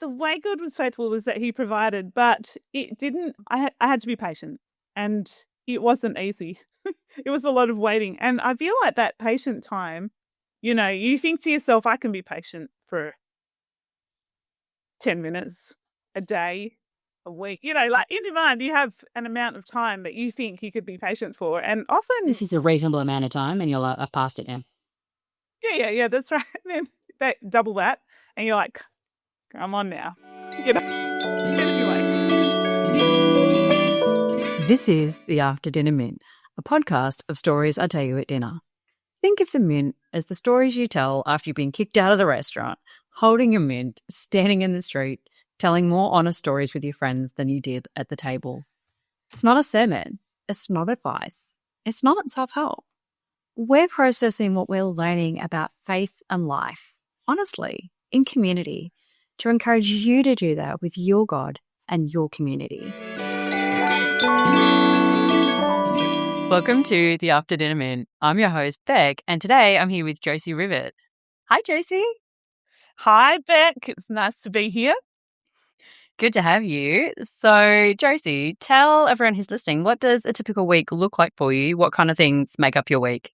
the way God was faithful was that he provided, but it didn't, I had to be patient, and it wasn't easy. It was a lot of waiting. And I feel like that patient time, you think to yourself, I can be patient for 10 minutes, a day, a week. Like in your mind, you have an amount of time that you think you could be patient for. And often, This is a reasonable amount of time, and you're like, I've passed it now. yeah, that's right. And then they double that, and you're like, come on now. Anyway. This is the After Dinner Mint, a podcast of stories I tell you at dinner. Think of the mint as the stories you tell after you've been kicked out of the restaurant, holding your mint, standing in the street, telling more honest stories with your friends than you did at the table. It's not a sermon. It's not advice. It's not self-help. We're processing what we're learning about faith and life, honestly, in community, to encourage you to do that with your God and your community. Welcome to the After Dinner Mint. I'm your host, Beck, and today I'm here with Josie Rivett. Hi, Josie. Hi, Beck. It's nice to be here. Good to have you. So, Josie, tell everyone who's listening, what does a typical week look like for you? What kind of things make up your week?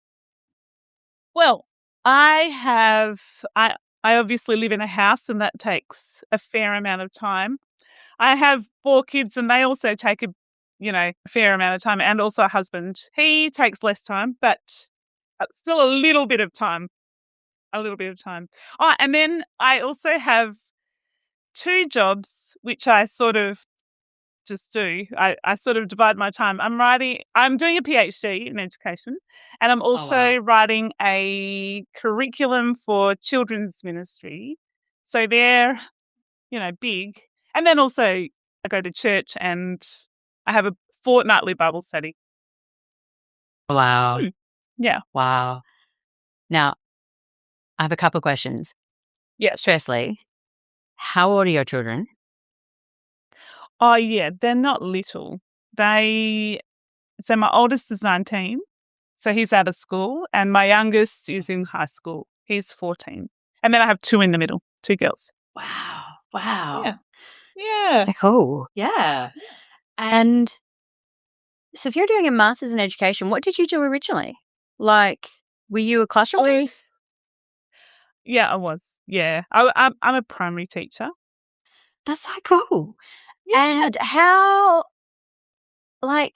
Well, I obviously live in a house, and that takes a fair amount of time. I have 4 kids, and they also take a fair amount of time, and also a husband. He takes less time, but still a little bit of time. Oh, and then I also have 2 jobs, which I sort of just do. I sort of divide my time. I'm doing a PhD in education, and I'm also writing a curriculum for children's ministry. So they're, big. And then also I go to church and I have a fortnightly Bible study. Wow. Yeah. Wow. Now, I have a couple of questions. Yes. Firstly, how old are your children? Oh, yeah, they're not little. So my oldest is 19, so he's out of school, and my youngest is in high school. He's 14. And then I have 2 in the middle, 2 girls. Wow. Yeah. Cool. Yeah. And so if you're doing a master's in education, what did you do originally? Like, were you a classroom leader? Yeah, I was. Yeah. I'm a primary teacher. That's so cool. Yeah. And how, no,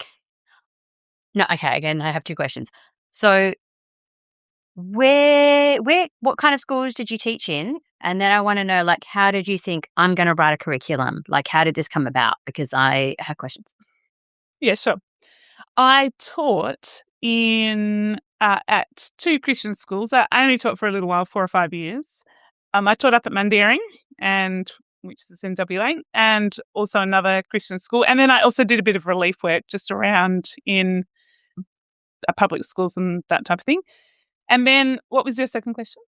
okay, again, I have 2 questions. So what kind of schools did you teach in? And then I want to know, how did you think I'm going to write a curriculum? How did this come about? Because I have questions. Yeah, sure. I taught at 2 Christian schools. I only taught for a little while, 4 or 5 years. I taught up at Mundaring, which is in WA, and also another Christian school. And then I also did a bit of relief work just around in public schools and that type of thing. And then what was your second question?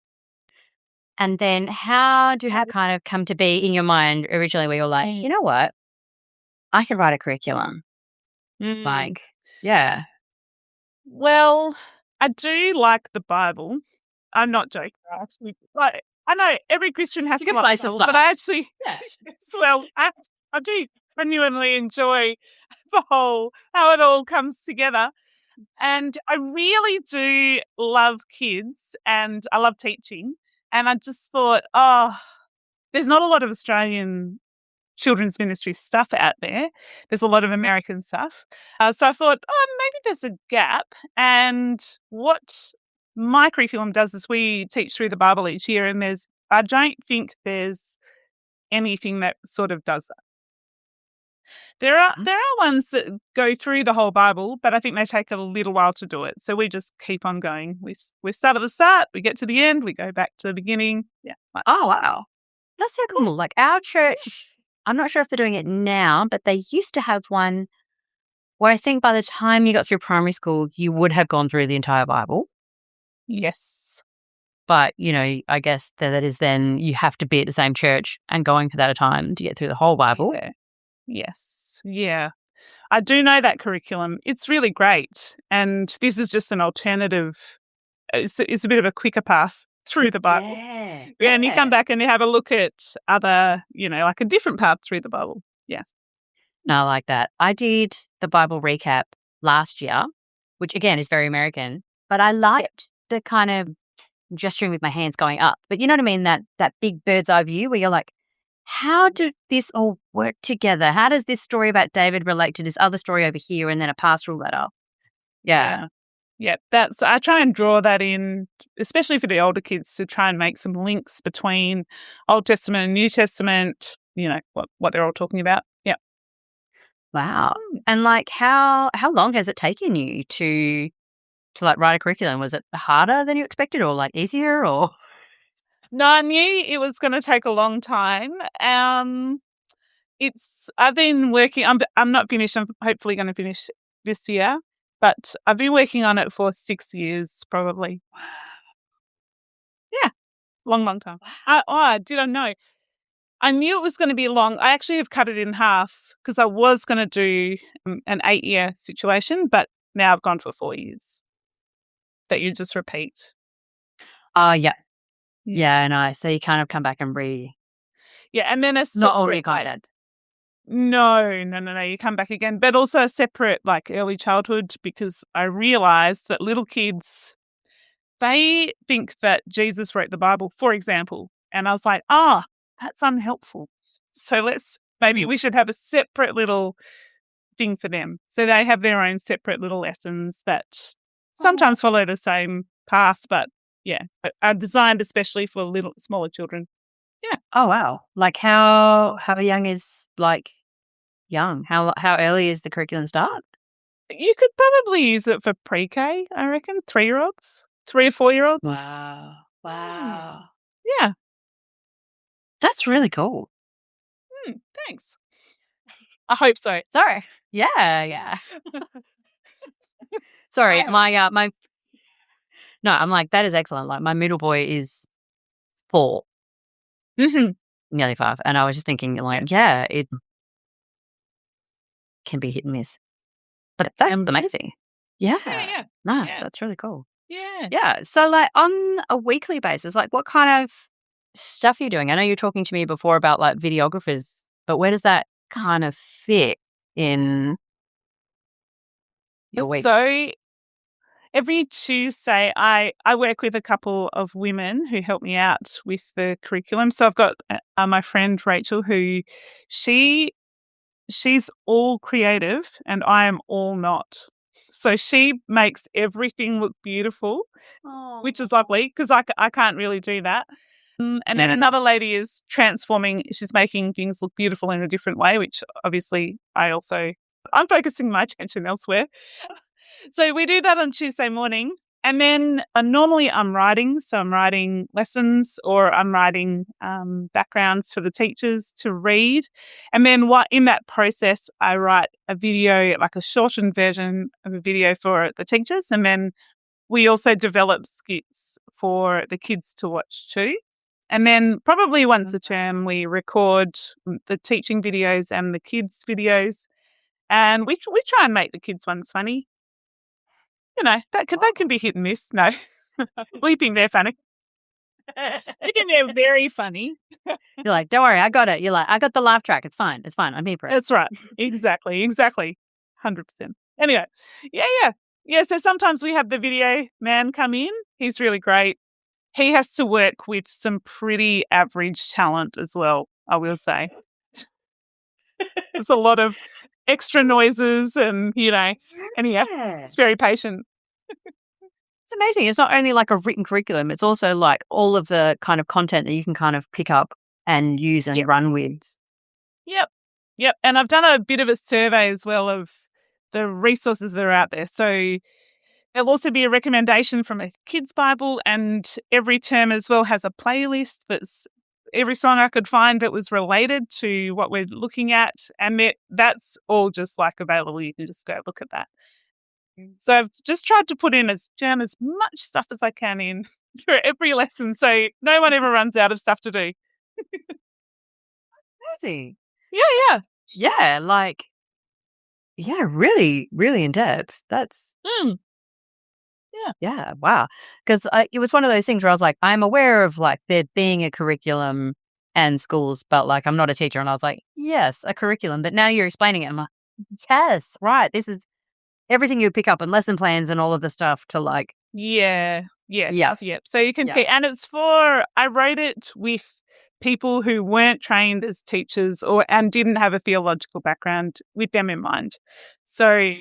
And then how did that kind of come to be in your mind originally where you're like, you know what? I can write a curriculum. Yeah. Well, I do like the Bible. I'm not joking. Actually, I know every Christian has to like the Bible, but I actually, I do genuinely enjoy how it all comes together. And I really do love kids, and I love teaching. And I just thought, there's not a lot of Australian children's ministry stuff out there. There's a lot of American stuff. So I thought, maybe there's a gap. And what my curriculum does is we teach through the Bible each year, and I don't think there's anything that sort of does that. There are ones that go through the whole Bible, but I think they take a little while to do it. So we just keep on going. We start at the start, we get to the end, we go back to the beginning. Yeah. Oh, wow. That's so cool. Our church, I'm not sure if they're doing it now, but they used to have one where I think by the time you got through primary school, you would have gone through the entire Bible. Yes. But, I guess that is then you have to be at the same church and going for that a time to get through the whole Bible. Yeah. Yes. Yeah. I do know that curriculum. It's really great. And this is just an alternative. It's a bit of a quicker path through the Bible. Yeah, and you come back and you have a look at other, like a different path through the Bible. Yes. No, I like that. I did the Bible recap last year, which again is very American, but I liked the kind of gesturing with my hands going up. But you know what I mean? That big bird's eye view where you're like, how does this all work together? How does this story about David relate to this other story over here and then a pastoral letter? Yeah. Yeah, I try and draw that in, especially for the older kids, to try and make some links between Old Testament and New Testament, what they're all talking about. Yeah. Wow. And like how long has it taken you to like write a curriculum? Was it harder than you expected or like easier or? No, I knew it was going to take a long time. I've been working, I'm not finished. I'm hopefully going to finish this year, but I've been working on it for 6 years, probably. Wow. Yeah. Long time. I didn't know. I knew it was going to be long. I actually have cut it in half because I was going to do an 8-year situation, but now I've gone for 4 years that you just repeat. Yeah. Yeah, no. So you kind of come back and Yeah, and then not all guided. No. You come back again, but also a separate, like early childhood, because I realised that little kids, they think that Jesus wrote the Bible, for example, and I was like, that's unhelpful. So maybe we should have a separate little thing for them. So they have their own separate little lessons that sometimes follow the same path, but are designed especially for smaller children. Yeah. Oh wow! Like how young is like young? How early is the curriculum start? You could probably use it for pre-K. I reckon 3-year-olds, 3 or 4-year-olds. Wow. Yeah, that's really cool. Thanks. I hope so. Sorry. Yeah. Sorry, my. No, I'm like that is excellent. Like my middle boy is 4. Nearly 5. And I was just thinking like, it can be hit and miss. But that's amazing. Yeah. No, that's really cool. Yeah. Yeah. So like on a weekly basis, like what kind of stuff are you doing? I know you were talking to me before about like videographers, but where does that kind of fit in your week? So every Tuesday, I work with a couple of women who help me out with the curriculum. So I've got my friend Rachel, who she's all creative and I am all not. So she makes everything look beautiful, which is lovely because I can't really do that. And then another lady is transforming. She's making things look beautiful in a different way, which obviously I'm focusing my attention elsewhere. So we do that on Tuesday morning. And then normally I'm writing. So I'm writing lessons or I'm writing backgrounds for the teachers to read. And then in that process, I write a video, like a shortened version of a video for the teachers. And then we also develop skits for the kids to watch too. And then probably once a term, we record the teaching videos and the kids' videos. And we try and make the kids' ones funny. That can be hit and miss. No, we think they're funny. We think they're very funny. You're like, don't worry, I got it. You're like, I got the laugh track. It's fine. I'm here for it. That's right. Exactly. 100%. Anyway, yeah. So sometimes we have the video man come in. He's really great. He has to work with some pretty average talent as well, I will say. There's a lot of extra noises and, it's very patient. It's amazing. It's not only like a written curriculum, it's also like all of the kind of content that you can kind of pick up and use and run with. Yep. And I've done a bit of a survey as well of the resources that are out there. So there'll also be a recommendation from a kids' Bible, and every term as well has a playlist that's every song I could find that was related to what we're looking at. And that's all just like available. You can just go look at that. So I've just tried to put in as much stuff as I can in for every lesson, so no one ever runs out of stuff to do. Crazy. Yeah. Like, really, really in depth. That's Yeah, wow. Because it was one of those things where I was like, I'm aware of like there being a curriculum and schools, but like I'm not a teacher. And I was like, yes, a curriculum. But now you're explaining it. I'm like, yes, right. This is everything you would pick up and lesson plans and all of the stuff to like. Yeah. Yes. Yeah. Yep. So you can see, and it's I wrote it with people who weren't trained as teachers and didn't have a theological background with them in mind. So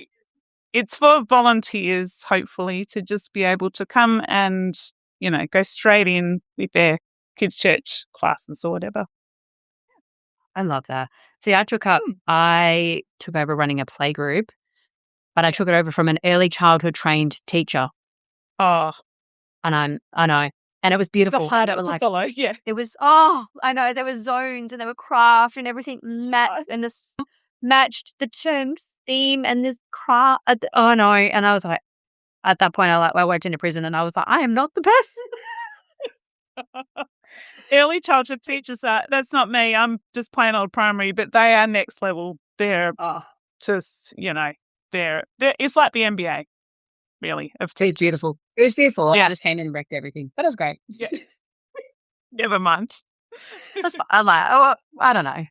it's for volunteers, hopefully, to just be able to come and, go straight in with their kids' church classes or whatever. I love that. See, I took over running a play group, but I took it over from an early childhood trained teacher. Oh. And I know. And it was beautiful. Hard to follow, yeah. It was, I know. There were zones and there were craft and everything and this matched the term's theme and this craft. Oh, no. And I was like, at that point, I worked in a prison and I was like, I am not the person. Early childhood teachers that's not me. I'm just plain old primary, but they are next level. They're just, it's like the NBA, really, of teachers. It's beautiful. It was beautiful. Yeah. I just came in and wrecked everything, but it was great. Yeah. Never mind. That's fine. I'm like, I don't know.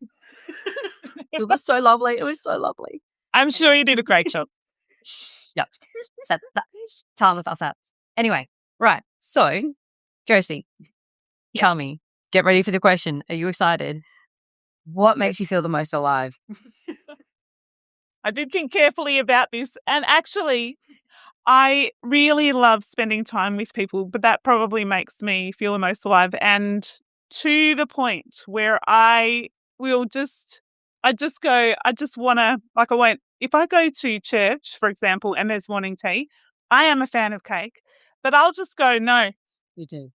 It was so lovely. I'm sure you did a great job. Yep. Telling us that. Anyway, right. So, Josie, tell me, get ready for the question. Are you excited? What makes you feel the most alive? I did think carefully about this, and actually, I really love spending time with people, but that probably makes me feel the most alive, and to the point where I just want to, like, if I go to church, for example, and there's morning tea, I am a fan of cake, but I'll just go, no. You do.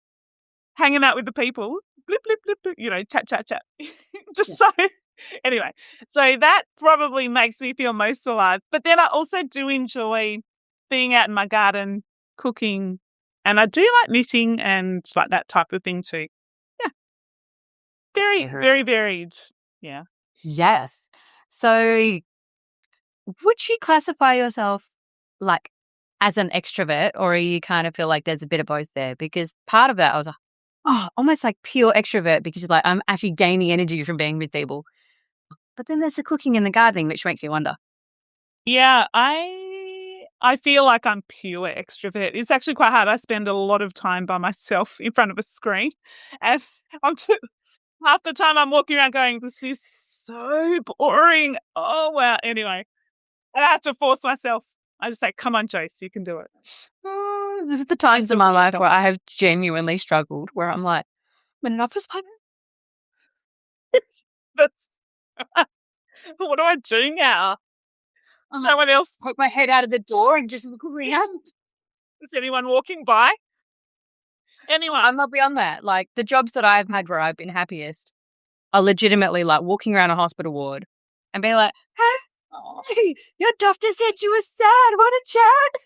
Hanging out with the people, blip, blip, blip, blip, chat. So, anyway, so that probably makes me feel most alive. But then I also do enjoy being out in my garden, cooking, and I do like knitting and like that type of thing too. Yeah. Very, very varied. Yeah. Yes. So would you classify yourself like as an extrovert, or you kind of feel like there's a bit of both there? Because part of that I was like, almost like pure extrovert, because you're like, I'm actually gaining energy from being with people. But then there's the cooking and the gardening, which makes you wonder. Yeah, I feel like I'm pure extrovert. It's actually quite hard. I spend a lot of time by myself in front of a screen, and half the time I'm walking around going, this is so boring. Oh, wow. Anyway, and I have to force myself. I just say, come on, Josie, you can do it. This is the times in my life where I have genuinely struggled, where I'm like, I'm in an office moment. What do I do now? No one else. Poke my head out of the door and just look around. Is anyone walking by? Anyone? I'm not beyond that. Like, the jobs that I've had where I've been happiest are legitimately like walking around a hospital ward and being like, hey, your doctor said you were sad. What a chat.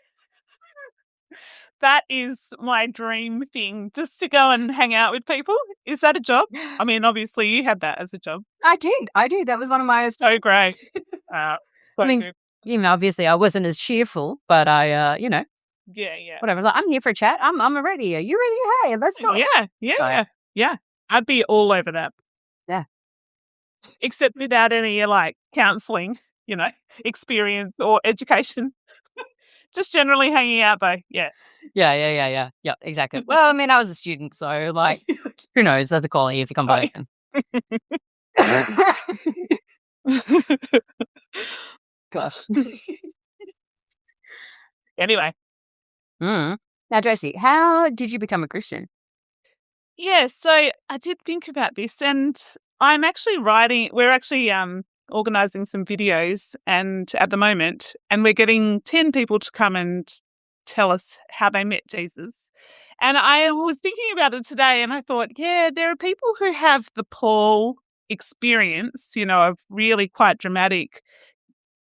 That is my dream thing, just to go and hang out with people. Is that a job? I mean, obviously you had that as a job. I did. That was one of my... So great. I mean, obviously I wasn't as cheerful, but I, Yeah. whatever. Like, I'm here for a chat. I'm ready. Are you ready? Hey, let's go. Yeah. I'd be all over that. Yeah. Except without any, like, counselling, experience or education. Just generally hanging out, though. Yeah. Yeah, exactly. Well, I mean, I was a student, so, like, who knows? That's a quality if you come back. Gosh. Anyway. Now, Josie, how did you become a Christian? Yeah, so I did think about this, and I'm actually we're actually organising some videos and at the moment, and we're getting 10 people to come and tell us how they met Jesus. And I was thinking about it today, and I thought, yeah, there are people who have the Paul experience, of really quite dramatic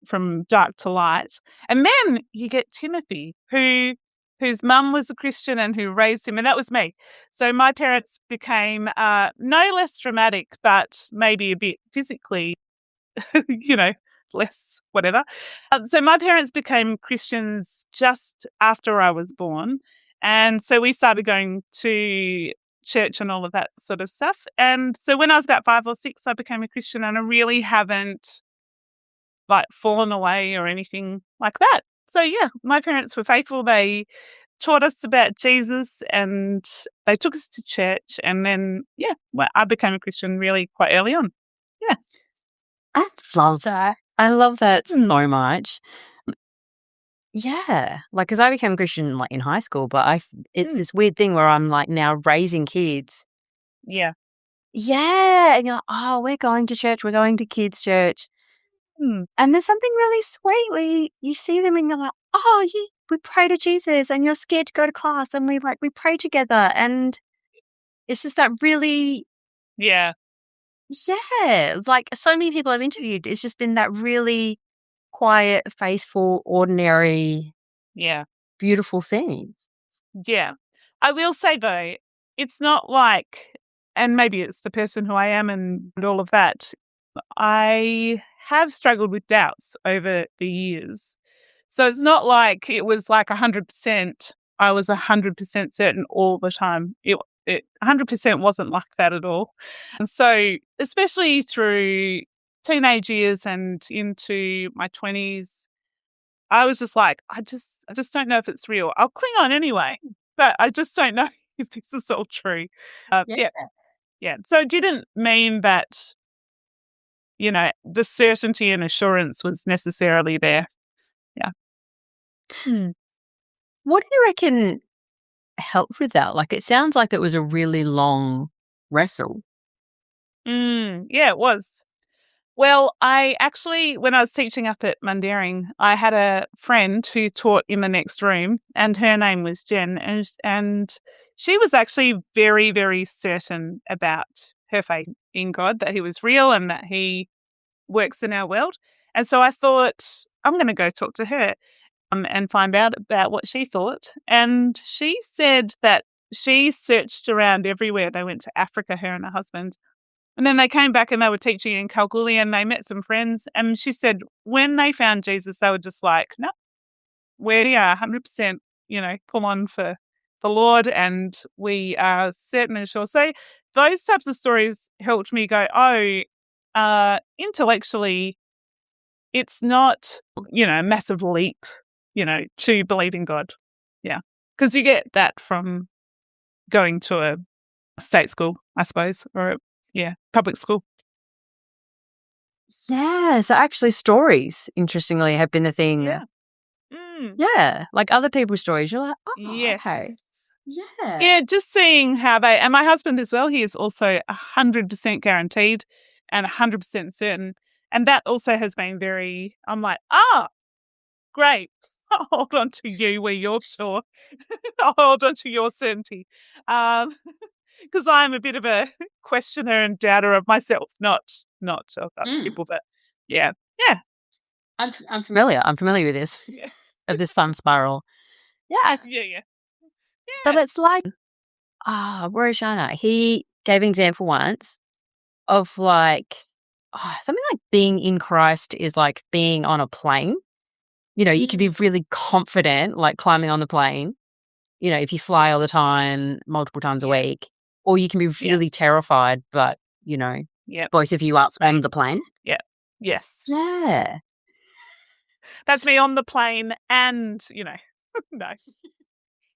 from dark to light. And then you get Timothy, whose mum was a Christian and who raised him, and that was me. So my parents became no less dramatic, but maybe a bit physically, less whatever. So my parents became Christians just after I was born. And so we started going to church and all of that sort of stuff. And so when I was about 5 or 6, I became a Christian, and I really haven't fallen away or anything like that. So yeah, my parents were faithful. They taught us about Jesus, and they took us to church. And then, I became a Christian really quite early on. Yeah. I love that. I love that so much. Yeah. Because I became a Christian in high school, but it's this weird thing where I'm now raising kids. Yeah. Yeah. And you're like, oh, we're going to church. We're going to kids' church. And there's something really sweet where you see them and you're like, oh, we pray to Jesus, and you're scared to go to class, and we pray together, and it's just that really, yeah, it's so many people I've interviewed, it's just been that really quiet, faithful, ordinary, beautiful thing. Yeah. I will say though, it's not and maybe it's the person who I am and all of that, I have struggled with doubts over the years. So it's not like it was 100%, I was 100% certain all the time. It 100% wasn't like that at all. And so especially through teenage years and into my 20s, I was just I just don't know if it's real. I'll cling on anyway, but I just don't know if this is all true. Yeah. So it didn't mean that, the certainty and assurance was necessarily there. Yeah. What do you reckon helped with that? It sounds like it was a really long wrestle. Yeah, it was. Well, I actually, when I was teaching up at Mundaring, I had a friend who taught in the next room, and her name was Jen, and she was actually very, very certain about her faith in God, that he was real and that he works in our world. And so I thought, I'm going to go talk to her and find out about what she thought. And she said that she searched around everywhere. They went to Africa, her and her husband. And then they came back and they were teaching in Kalgoorlie, and they met some friends. And she said when they found Jesus, they were just like, no, we are 100%, full on for the Lord, and we are certain and sure. So those types of stories helped me go, intellectually, it's not, a massive leap, to believe in God. Yeah. Because you get that from going to a state school, I suppose, or public school. Yeah, so actually stories, interestingly, have been a thing. Yeah. Yeah, other people's stories, you're like, oh, yes. okay. Yeah. Yeah, just seeing how and my husband as well, he is also 100% guaranteed and 100% certain. And that also has been I'm like, great. I'll hold on to you where you're sure. I'll hold on to your certainty. Because I'm a bit of a questioner and doubter of myself, not of other people. But yeah. I'm familiar. I'm familiar with this, of this fun spiral. Yeah. Yeah. But it's something Rojana, he gave an example once of something like being in Christ is like being on a plane. You can be really confident, climbing on the plane, if you fly all the time, multiple times a week, or you can be really terrified, but, both of you are on the plane. Yeah. Yes. Yeah. That's me on the plane and, no.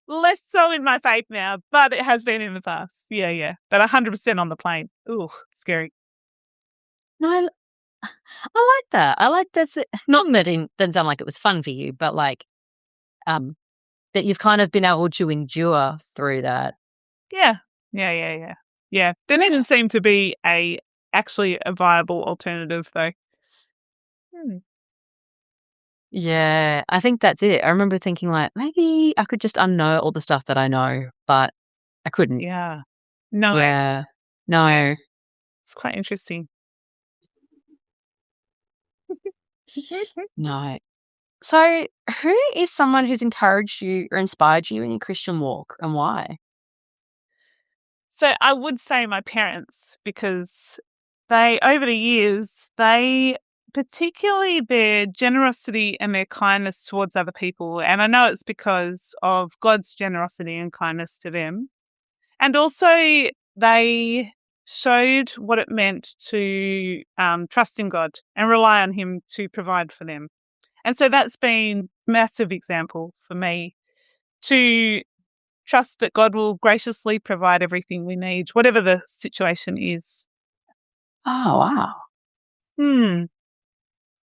Less so in my faith now, but it has been in the past. Yeah. But 100% on the plane. Ooh, scary. No, I like that. I like that. Not that it doesn't sound like it was fun for you, but that you've kind of been able to endure through that. Yeah. There didn't seem to be actually a viable alternative though. Yeah, I think that's it. I remember thinking maybe I could just unknow all the stuff that I know, but I couldn't. Yeah. No. Yeah. No. It's quite interesting. No. So who is someone who's encouraged you or inspired you in your Christian walk, and why? So I would say my parents, because they, over the years, they particularly their generosity and their kindness towards other people. And I know it's because of God's generosity and kindness to them. And also they showed what it meant to trust in God and rely on Him to provide for them. And so that's been a massive example for me to trust that God will graciously provide everything we need, whatever the situation is. Oh, wow.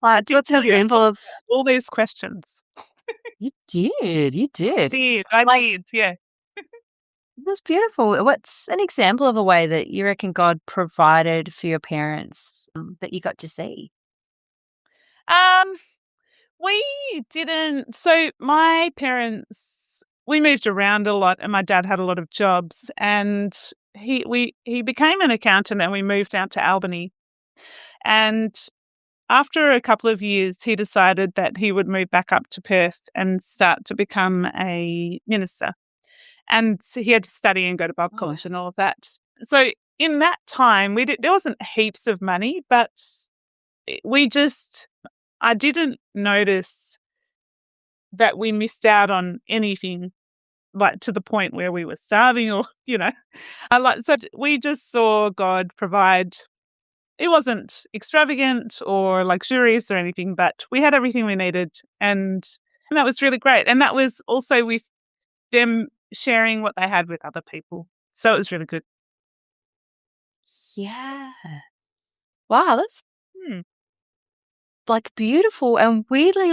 Like, what's an example of all these questions? You did. I did, yeah. That's beautiful. What's an example of a way that you reckon God provided for your parents that you got to see? We didn't. So my parents, we moved around a lot, and my dad had a lot of jobs, and he became an accountant, and we moved out to Albany. And after a couple of years, he decided that he would move back up to Perth and start to become a minister. And so he had to study and go to Bible college and all of that. So in that time, there wasn't heaps of money, but I didn't notice that we missed out on anything, like to the point where we were starving or, so we just saw God provide. It wasn't extravagant or luxurious or anything, but we had everything we needed. And that was really great. And that was also with them sharing what they had with other people. So it was really good. Yeah. Wow, that's like beautiful and weirdly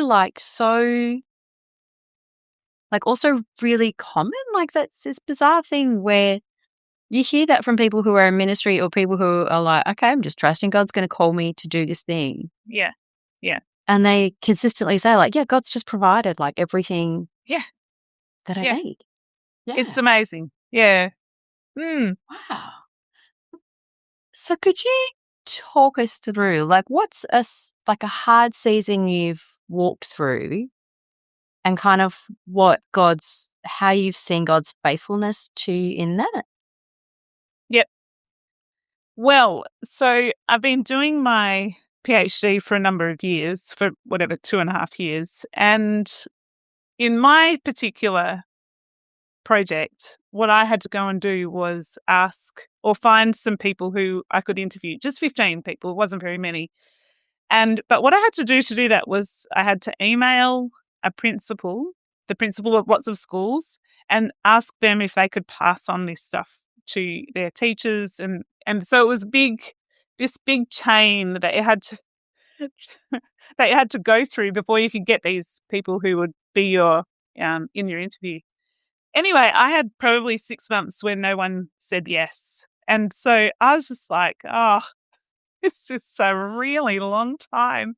also really common. Like that's this bizarre thing where you hear that from people who are in ministry or people who are like, okay, I'm just trusting God's going to call me to do this thing. Yeah. Yeah. And they consistently say like, yeah, God's just provided like everything that I need. Yeah. It's amazing. Yeah. Wow. So could you talk us through like what's a hard season you've walked through and kind of how you've seen God's faithfulness to you in that? Yep. Well, so I've been doing my PhD for a number of years, for 2.5 years. And in my particular project, what I had to go and do was ask or find some people who I could interview, just 15 people, it wasn't very many. But what I had to do that was I had to email the principal of lots of schools, and ask them if they could pass on this stuff to their teachers. And so it was this big chain that it had to that you had to go through before you could get these people who would be your in your interview. Anyway, I had probably 6 months where no one said yes. And so I was just like, oh, it's just a really long time.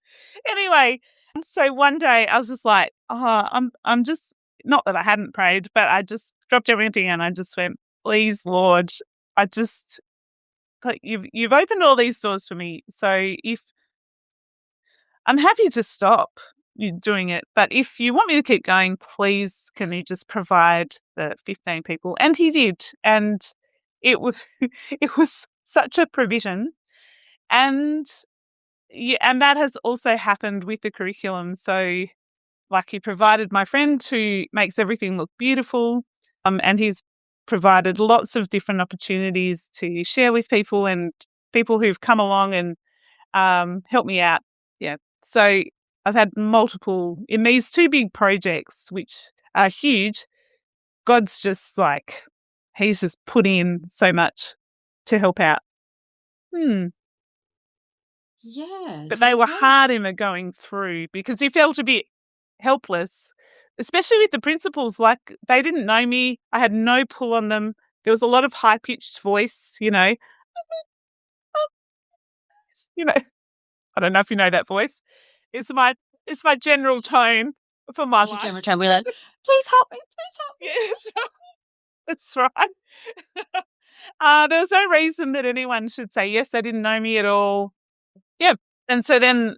Anyway, so one day I was just like, oh, I'm just, not that I hadn't prayed, but I just dropped everything and I just went, please, Lord, I just, like, you've opened all these doors for me. So if I'm happy to stop you doing it, but if you want me to keep going, please, can you just provide the 15 people? And he did, and it was it was such a provision, and that has also happened with the curriculum. So, like, he provided my friend who makes everything look beautiful, and he's provided lots of different opportunities to share with people and people who've come along and helped me out. Yeah. So I've had multiple in these two big projects, which are huge. God's just like, he's just put in so much to help out. Yeah. But they were hard in the going through because he felt a bit helpless, especially with the principals. Like, they didn't know me. I had no pull on them. There was a lot of high-pitched voice, I don't know if you know that voice. It's my general tone for my life. General tone. We're like, please help me. Yes, that's right. There was no reason that anyone should say yes. They didn't know me at all. Yeah, and so then,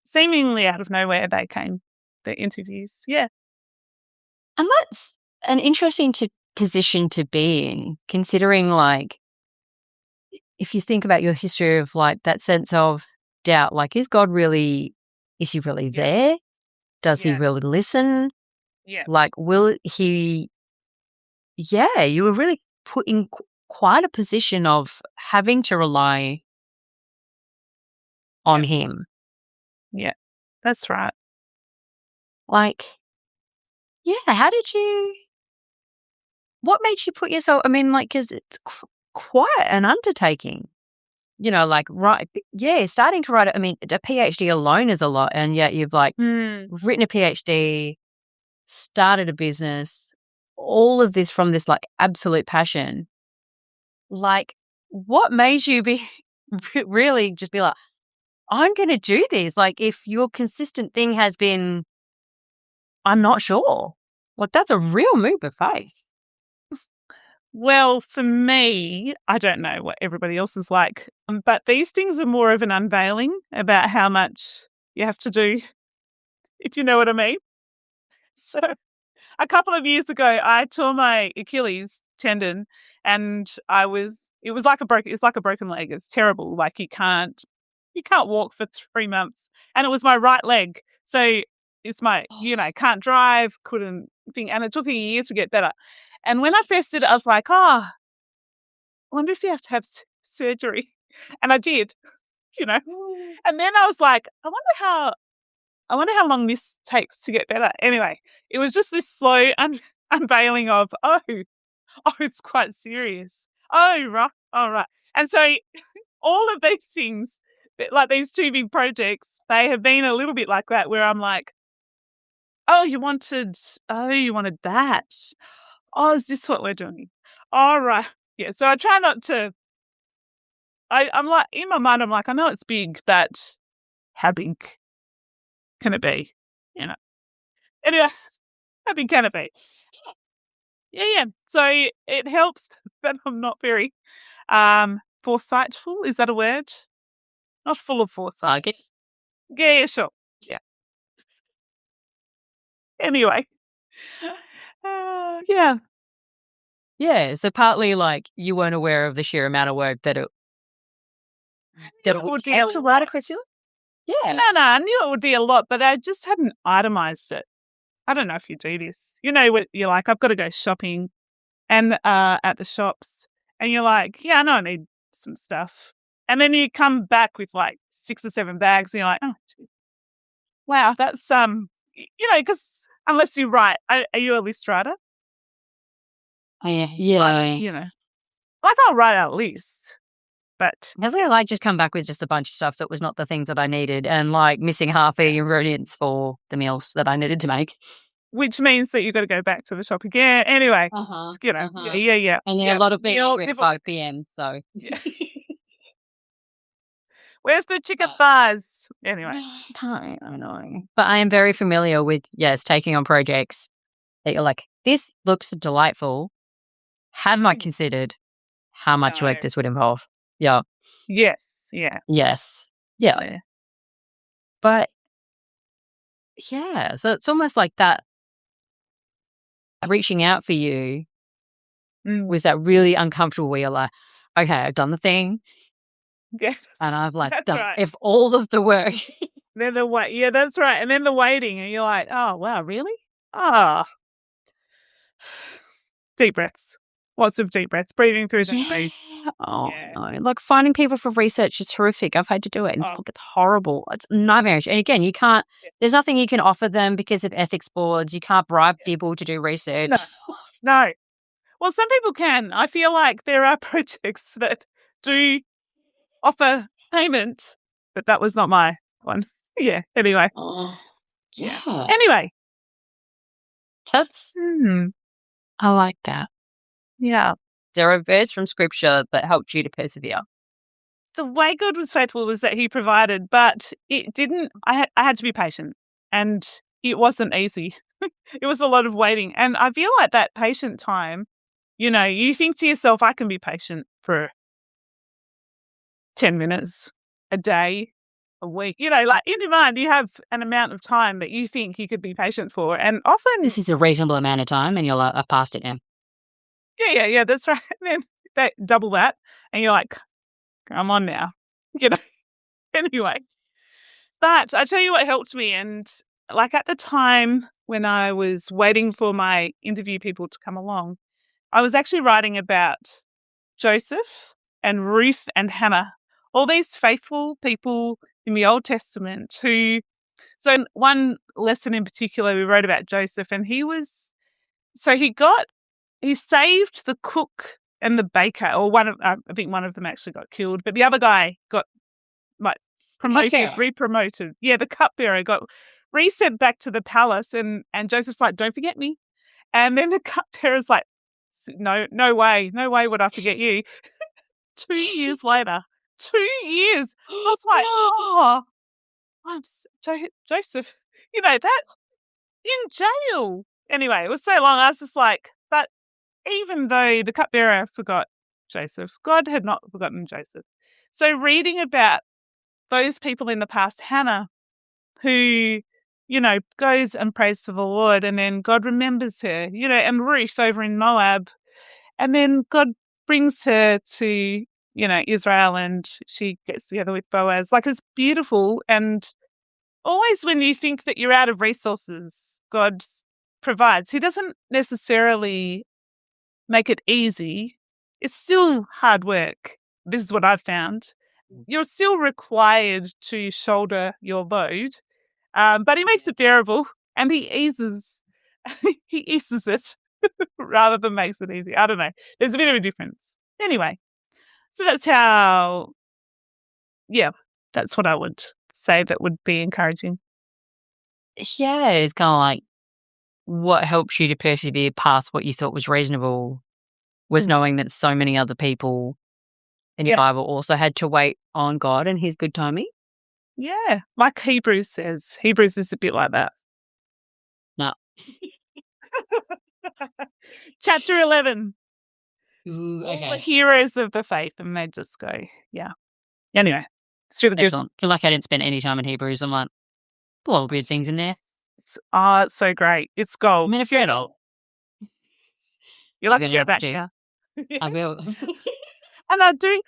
seemingly out of nowhere, they came, the interviews. Yeah, and that's an interesting position to be in, considering like if you think about your history of like that sense of doubt, like, is he really there? Does he really listen? Yeah. Like, will he, you were really put in quite a position of having to rely on him. Yeah, that's right. Like, how did you, what made you put yourself, I mean, like, because it's quite an undertaking, like, starting to write, I mean, a PhD alone is a lot, and yet you've, like, written a PhD, started a business, all of this from this, like, absolute passion. Like, what made you be really just be like, I'm going to do this? Like, if your consistent thing has been, I'm not sure. Like, that's a real move of faith. Well, for me, I don't know what everybody else is like, but these things are more of an unveiling about how much you have to do, if you know what I mean. So a couple of years ago, I tore my Achilles tendon, and it was like a broken leg. It's terrible. Like you can't walk for 3 months, and it was my right leg. So it's my, can't drive, couldn't think, and it took a year to get better. And when I first did it, I was like, I wonder if you have to have surgery. And I did, And then I was like, I wonder how long this takes to get better. Anyway, it was just this slow unveiling of, it's quite serious. Oh, right. All right. And so all of these things, like these two big projects, they have been a little bit like that, where I'm like, you wanted that. Oh, is this what we're doing? All right. Yeah. So I try not to, I'm like, in my mind, I'm like, I know it's big, but how big can it be? Anyway, how big can it be? Yeah. So it helps that I'm not very foresightful. Is that a word? Not full of foresight. Okay. Yeah, sure. Yeah. Anyway. Yeah. Yeah, so partly, like, you weren't aware of the sheer amount of work that it would take to write a curriculum? Yeah. No, I knew it would be a lot, but I just hadn't itemized it. I don't know if you do this. What you're like, I've got to go shopping and at the shops, and you're like, I know I need some stuff. And then you come back with like 6 or 7 bags, and you're like, oh, wow, that's because unless you write, are you a list writer? Oh, yeah. Like I'll write out a list, but I feel like just come back with just a bunch of stuff that was not the things that I needed, and like missing half the ingredients for the meals that I needed to make. Which means that you've got to go back to the shop again. Anyway, yeah. And then a lot of people at 5 p.m. So, where's the chicken thighs? Anyway, I know. But I am very familiar with taking on projects that you're like, this looks delightful. Have I considered how much work this would involve? Yeah. Yes. Yeah. Yes. Yeah. But so it's almost like that. Reaching out for you was that really uncomfortable where you're like, okay, I've done the thing. Yes. And I've like done if all of the work. Then the wait. Yeah, that's right. And then the waiting, and you're like, oh wow, really? Ah. Deep breaths. Lots of deep breaths. Breathing through the face. Oh no. Like finding people for research is horrific. I've had to do it, and look, it's horrible. It's nightmarish. And again, you can't. There's nothing you can offer them because of ethics boards. You can't bribe people to do research. No. Well, some people can. I feel like there are projects that do offer payment, but that was not my one. Yeah. Anyway. Yeah. Anyway. That's. I like that. Yeah. There are verses from scripture that helped you to persevere. The way God was faithful was that he provided, but it didn't. I had to be patient, and it wasn't easy. It was a lot of waiting. And I feel like that patient time, you think to yourself, I can be patient for 10 minutes, a day, a week. Like in your mind, you have an amount of time that you think you could be patient for. And often this is a reasonable amount of time, and you're like, I passed it now. Yeah, that's right. And then they double that, and you're like, come on now. Anyway. But I tell you what helped me, and like at the time when I was waiting for my interview people to come along, I was actually writing about Joseph and Ruth and Hannah, all these faithful people in the Old Testament who, so in one lesson in particular, we wrote about Joseph, and he saved the cook and the baker, or I think one of them actually got killed, but the other guy got like re-promoted. Yeah, the cupbearer got resent back to the palace, and Joseph's like, don't forget me. And then the cupbearer's like, no way would I forget you. 2 years later, 2 years. I was like, oh, Joseph, that in jail. Anyway, it was so long. I was just like, but even though the cupbearer forgot Joseph, God had not forgotten Joseph. So reading about those people in the past, Hannah, who, goes and prays to the Lord, and then God remembers her, and Ruth over in Moab, and then God brings her to, Israel, and she gets together with Boaz. Like, it's beautiful. And always when you think that you're out of resources, God provides. He doesn't necessarily make it easy. It's still hard work. This is what I've found. You're still required to shoulder your load, but he makes it bearable, and he eases it rather than makes it easy. I don't know. There's a bit of a difference. Anyway, so that's that's what I would say that would be encouraging. Yeah, it's kind of like what helps you to persevere past what you thought was reasonable was knowing that so many other people in your Bible also had to wait on God and his good timing. Yeah, like Hebrews says. Hebrews is a bit like that. No. Chapter 11. Ooh, okay. All the heroes of the faith, and they just go, yeah. Anyway, it's really good. Excellent. I feel like I didn't spend any time in Hebrews. I'm like, a lot of weird things in there. It's so great. It's gold. I mean, if you're adult, you'll have to go back. Yeah. I will. And I do.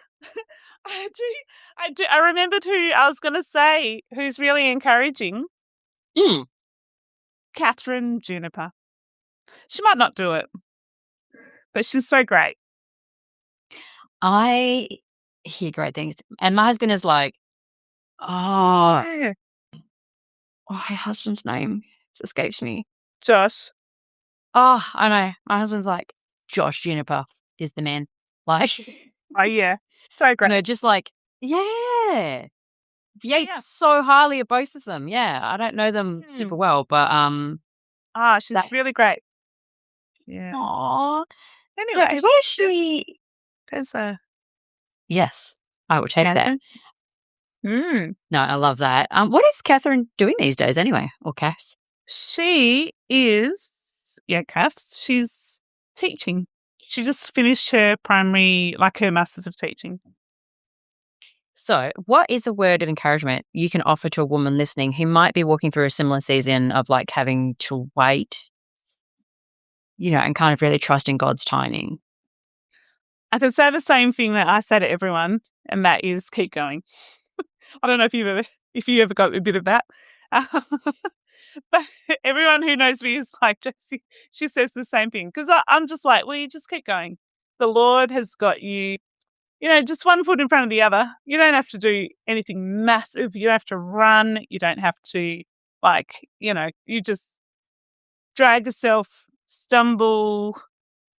I remembered who I was going to say, who's really encouraging. Catherine Juniper. She might not do it, but she's so great. I hear great things. And my husband is like, her husband's name escapes me. Josh. Oh, I know. My husband's like, Josh Juniper is the man. Like, oh, yeah. So great. Just like, yeah. Yates so highly of both of them. Yeah. I don't know them super well, but she's really great. Yeah. Aww. Anyway, where she? There's a. Yes, I would take that. No, I love that. What is Catherine doing these days anyway, or Cass? She is, Cass. She's teaching. She just finished her primary, like her Masters of Teaching. So, what is a word of encouragement you can offer to a woman listening who might be walking through a similar season of like having to wait, and kind of really trusting God's timing? I can say the same thing that I say to everyone, and that is keep going. I don't know if you ever got a bit of that. But everyone who knows me is like, Josie, she says the same thing. Because I'm just like, well, you just keep going. The Lord has got you, just one foot in front of the other. You don't have to do anything massive. You don't have to run. You don't have to, you just drag yourself, stumble,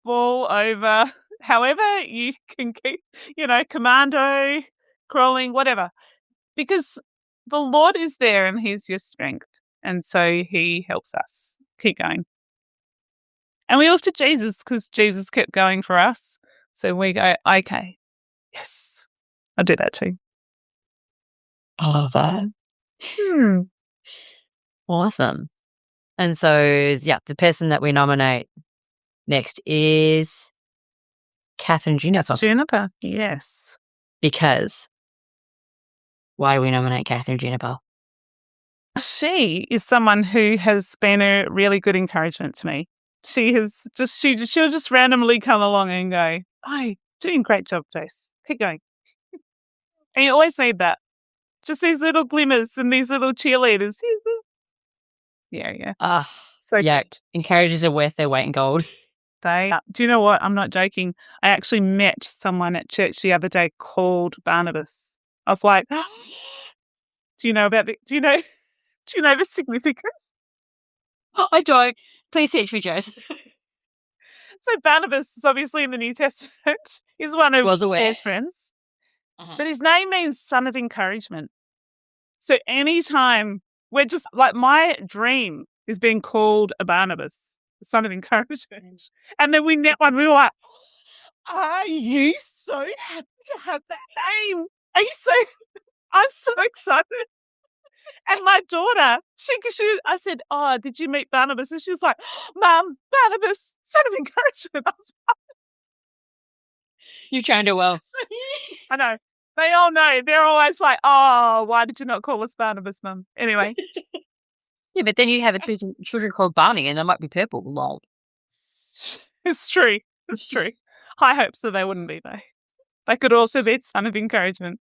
fall over, however you can keep, commando, crawling, whatever. Because the Lord is there and he's your strength. And so he helps us keep going. And we look to Jesus because Jesus kept going for us. So we go, okay, yes, I'll do that too. I love that. Awesome. And so, the person that we nominate next is Catherine Juniper. Juniper, yes. Because why do we nominate Catherine Juniper? She is someone who has been a really good encouragement to me. She'll just randomly come along and go, "Oh, doing a great job, Jace. Keep going." And you always need that. Just these little glimmers and these little cheerleaders. Yeah. So good. Encouragers are worth their weight in gold. Do you know what? I'm not joking. I actually met someone at church the other day called Barnabas. I was like, do you know the significance? I don't. Please teach me, Jose. So Barnabas is obviously in the New Testament. He's one of his friends. But his name means son of encouragement. So anytime we're just like, my dream is being called a Barnabas, son of encouragement. And then we met one, we were like, are you so happy to have that name? I'm so excited. And my daughter, I said, oh, did you meet Barnabas? And she was like, Mum, Barnabas, son of encouragement. I was like, you trained her well. I know. They all know. They're always like, oh, why did you not call us Barnabas, Mum? Anyway. Yeah, but then you have children called Barney and they might be purple. Lol. It's true. High hopes that they wouldn't be, though. They could also be son of encouragement.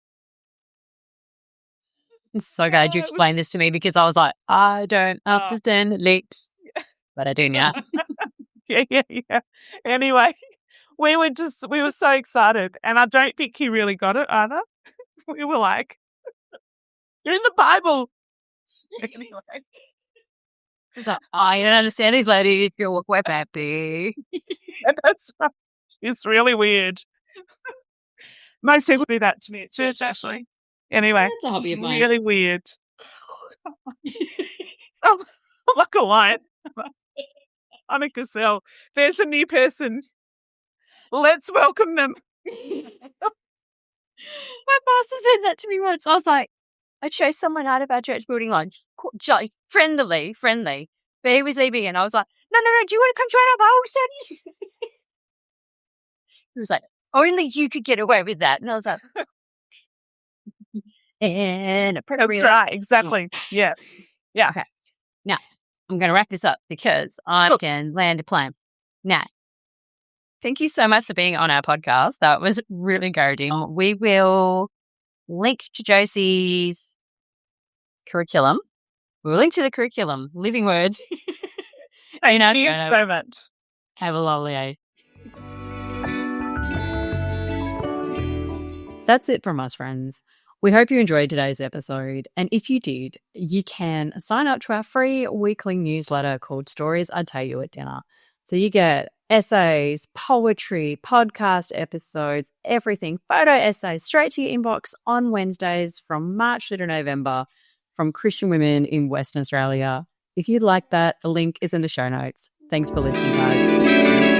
I'm so glad you explained this to me, because I was like, I don't understand the leaks. But I do now. Yeah. Anyway, we were so excited, and I don't think he really got it either. We were like, you're in the Bible. Anyway. It's like, I don't understand these ladies. You're quite happy. That's right. It's really weird. Most people do that to me at church, actually. Anyway, it's really weird. I'm like a lion. I'm a gazelle. There's a new person. Let's welcome them. My pastor said that to me once. I was like, I chased someone out of our church building lunch. Friendly. But he was leaving, and I was like, no, do you want to come join our Bible study? He was like, only you could get away with that. And I was like, That's right, exactly. Yeah. Okay. Now, I'm going to wrap this up because I can land a plane. Now, thank you so much for being on our podcast. That was really encouraging. We will link to Josie's curriculum. We'll link to the curriculum. Living words. Thank you so much. Have a lovely day. That's it from us, friends. We hope you enjoyed today's episode. And if you did, you can sign up to our free weekly newsletter called Stories I Tell You at Dinner. So you get essays, poetry, podcast episodes, everything, photo essays straight to your inbox on Wednesdays from March through to November from Christian women in Western Australia. If you'd like that, the link is in the show notes. Thanks for listening, guys.